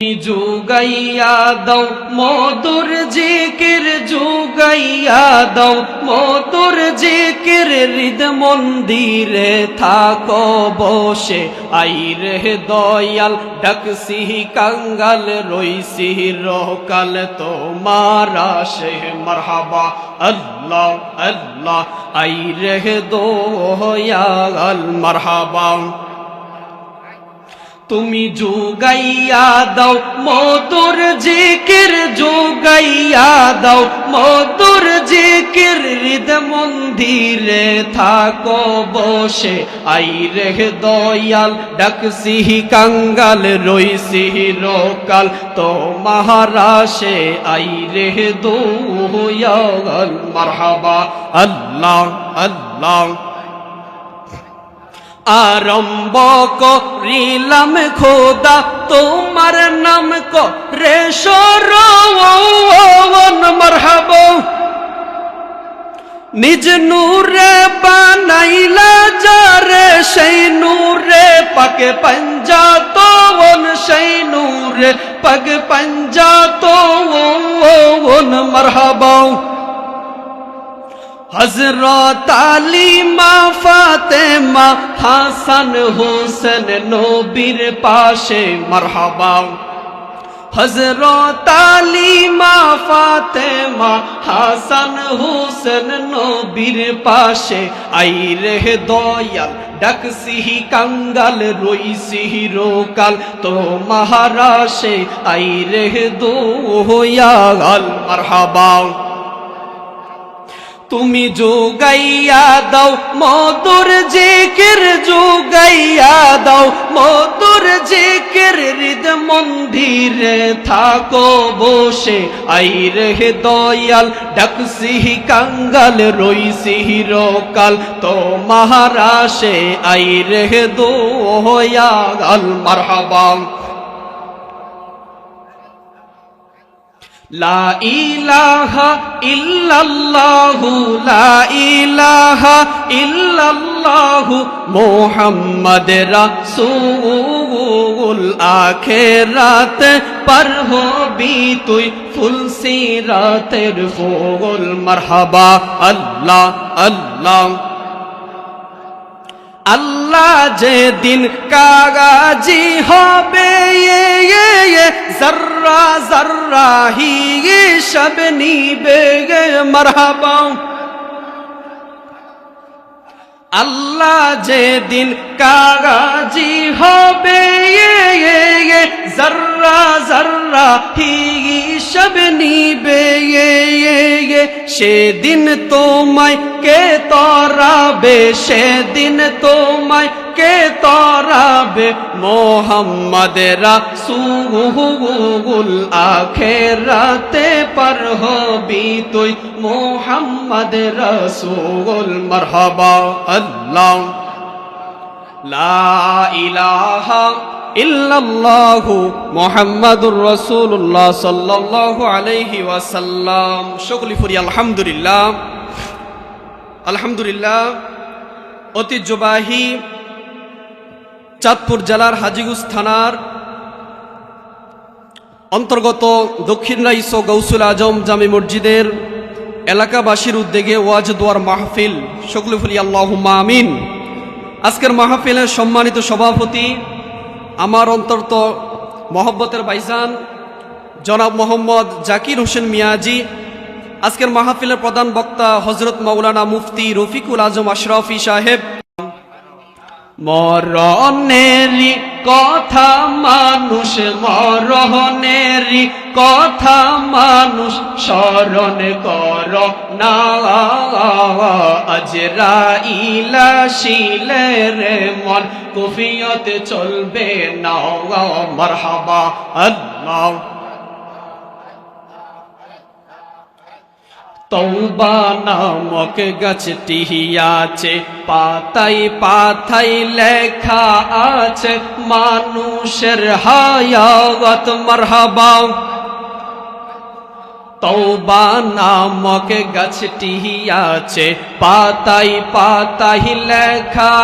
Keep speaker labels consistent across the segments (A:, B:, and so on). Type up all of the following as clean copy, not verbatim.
A: जुगैया दौ मोदुर जिकिर जुगैया दौ मोदुर जिकिर हृद मंदिरे थाको बसे आई रे दयाल डकसी कंगाल रोईसी रोकाल तोमारा से मरहबा अल्लाह अल्लाह आई रे दयाल मरहबा तुमी जुगाइया दाओ मोदुर जिकिर जुगाइया दाओ मोदुर जिकिर हृद मंदिरे थाको बसे आई रे दयाल डकसी कंगाल रोईसी रोकाल तो महाराशे आई रे दयाल मरहबा अल्लाह अल्लाह आरंभ करिलाम खोदा तुम्हार नाम को रे शरवन मरहबा निज नूरे बनाइला जारे সেই नूरे पग पंजा तो সেই नूरे पग पंजा तो मरहबा हजरत अली मा फातिमा हसन हुसैन नबीर पाशे मरहबा हजरत अली मा फातिमा हसन हुसैन नबीर पाशे आई रे दयाल डकसी कंगाल रोईसी रोकाल तो महाराशे आई रे दयाल मरहबा तुमी जुगाइया दाओ मोदुर जिकिर जुगाइया दाओ मोदुर जिकिर हृद मंदिरे थाको बसे आई रे दयाल डकसी कंगाल रोईसी रोकाल तो महाराशे आई रे दयाल मरहबा ला इलाहा इल्लल्लाहु ला इलाहा इल्लल्लाहु मोहम्मद रसूल आखिरत पर हो भी तुई फुल सीरतेर फूल मरहबा अल्लाह अल्लाह अल्लाह जे दिन कागाजी होबे ये जर्रा जर्रा ही शब नीबे मरहबा अल्लाह जे दिन कागाजी होबे ये जर्रा जर्रा ही शब नीबे से दिन तोमाय के तोराबे से दिन तोमाय के तोराबे मोहम्मद रसूल आखिरते पर होबी तुई मोहम्मद रसूल मरहबा अल्लाह ला इलाहा इल्लल्लाहु मुहम्मदुर रसूलुल्लाह सल्लल्लाहु अलैहि वसल्लम शुक्र फुरी अल्हम्दुलिल्लाह अल्हम्दुलिल्लाह ঐতিহ্যবাহী চাঁদপুর জেলার হাজীগঞ্জ থানার অন্তর্গত দক্ষিণ রাইস গৌসুল আজম জামি মসজিদের এলাকাবাসীর উদ্যোগে ওয়াজ দোয়ার মাহফিল সকলে বলি আল্লাহুম্মা আমিন। আজকের মাহফিলের সম্মানিত সভাপতি আমার অন্তর্ত মহব্বতের ভাইজান জনাব মোহাম্মদ জাকির হোসেন মিয়াজি, আজকের মাহফিলের প্রধান বক্তা হযরত মাওলানা মুফতি রফিকুল আজম আশরাফি সাহেব। মরণেরই কথা মানুষ মরণেরই কথা মানুষ স্মরণ কর না আজরাইল আসিলে রে মন কুফিয়ত চলবে না মারহাবা আল্লাহ তওবা নামক গাছটি আছে পাতায় পাতায় লেখা আছে মানুষের হায়াত মারহাবা তওবা নামক গাছটি আছে, পাতাই পাতাই লেখা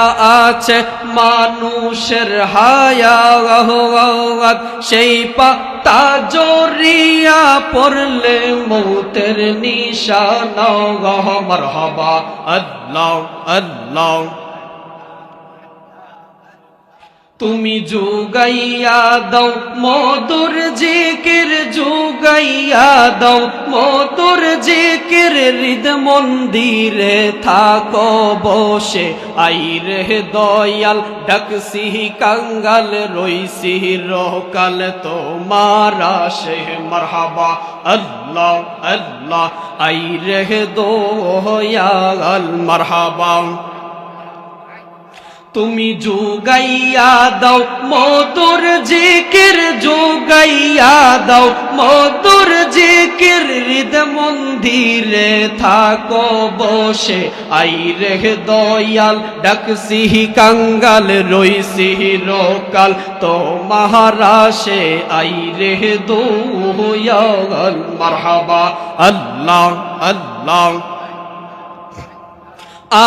A: আছে মানুষের হায়াত। সেই পাতা জড়িয়া পড়লে মৌতের নিশানা। মারহাবা আল্লাহ আল্লাহ। তুমি জুগাইয়া দাও মধুর জিকির, জুগাইয়া দাও মধুর জিকির। হৃদ মন্দিরে থাকো বসে, আই রে দয়াল ডাকছি কাঙ্গাল, রইছি রকাল তোমার আসে। মারহাবা আল্লাহ আল্লাহ। আই রে দয়াল মারহাবা। তুমি জুগাইয়া দাও মধুর জিকির, জুগাইয়া দাও মধুর জিকির। হৃদ মন্দিরে থাকো বসে, আই রে দয়াল ডাকছি কাঙ্গাল, রইছি রকাল তোমার আসে। আই রে দয়াল মারহাবা আল্লাহ আল্লাহ।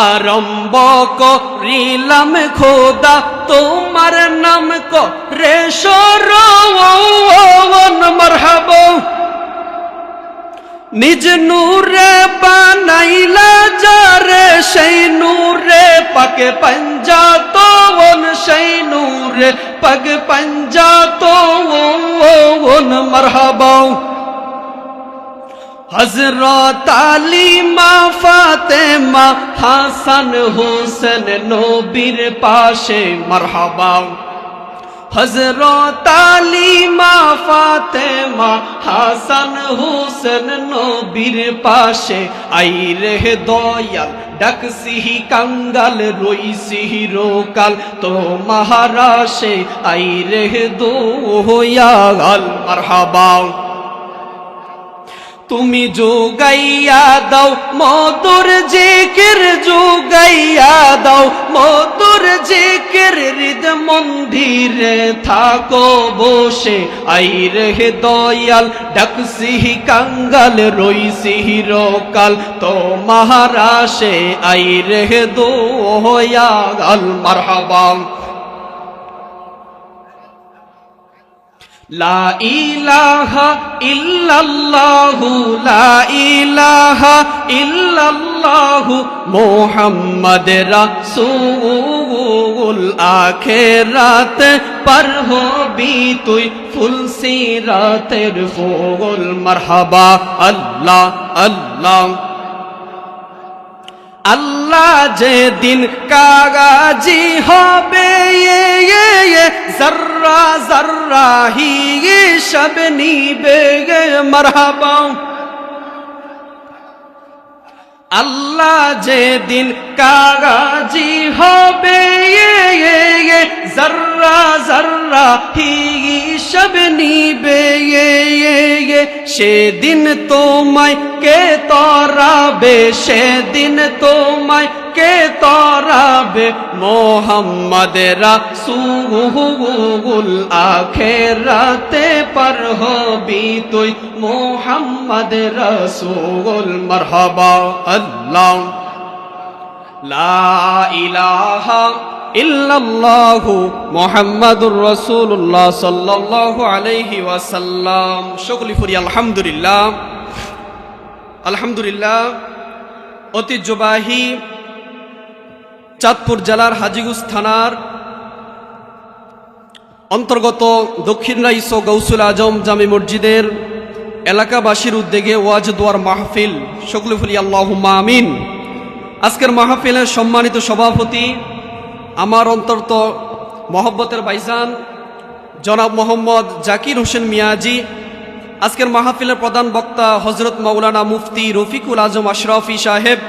A: আরম্ভ করিলাম খোদা তোমার নাম করে শরণ। মারহাবা। নিজ নূরে বানাইলা যারে, সেই নূরে পাকে পঞ্জাতন, সেই নূরে পাকে পঞ্জাতন। মারহাবা। হযরত আলী মা ফাতেমা হাসান হোসেন নবীর পাশে। মারহাবা। হযরত আলী মা ফাতেমা হাসান হোসেন নবীর পাশে, আই রে দয়াল ডাকছি কাঙ্গাল, রইছি রকাল তোমার আসে। আই রে দয়াল মারহাবা। তুমি জুগাইয়া দাও মধুর জিকির, জুগাইয়া দাও মধুর জিকির। হৃদ মন্দিরে থাকো বসে, আই রে দয়াল ডাকছি কাঙ্গাল, রইছি রকাল তোমার আসে। আই রে দয়াল মারহাবা। লা ইলাহা ইল্লাল্লাহু, লা ইলাহা ইল্লাল্লাহু মুহাম্মদ রাসূল। আখিরাতে পার হবি তুই ফুল সিরাতের ফুল। মারহাবা আল্লাহ আল্লাহ। আল্লাহ যেদিন কাগাজি হবে, জর্রা জর্রা হিসাব নিবে। মারহাবা। আল্লাহ যেদিন কাগাজি হবে, জর্রা জর্রা হিসাব নিবে। সেদিন তোমায় কে তরাবে, সেদিন তোমায় কে তরাবে মোহাম্মদ রাসূল। আখিরাতে পার হবি তুই মোহাম্মদ রাসূল। মারহাবা আল্লাহ। লা ইলাহা ইল্লাল্লাহু মুহাম্মাদুর রাসূলুল্লাহ সাল্লাল্লাহু আলাইহি ওয়াসাল্লাম। সকলে পড়ি আলহামদুলিল্লাহ আলহামদুলিল্লাহ। ঐতিহ্যবাহী চাঁদপুর জেলার হাজীগঞ্জ থানার অন্তর্গত দক্ষিণ রাইসো গৌসুল আজম জামে মসজিদের এলাকাবাসীর উদ্যোগে ওয়াজ দোয়ার মাহফিল। সকলে বলি আল্লাহুম্মা আমিন। আজকের মাহফিলের সম্মানিত সভাপতি, আমার অন্তর্ত মহব্বতের ভাইজান জনাব মোহাম্মদ জাকির হোসেন মিয়াজি। আজকের মাহফিলের প্রধান বক্তা হজরত মাওলানা মুফতি রফিকুল আজম আশরাফি সাহেব।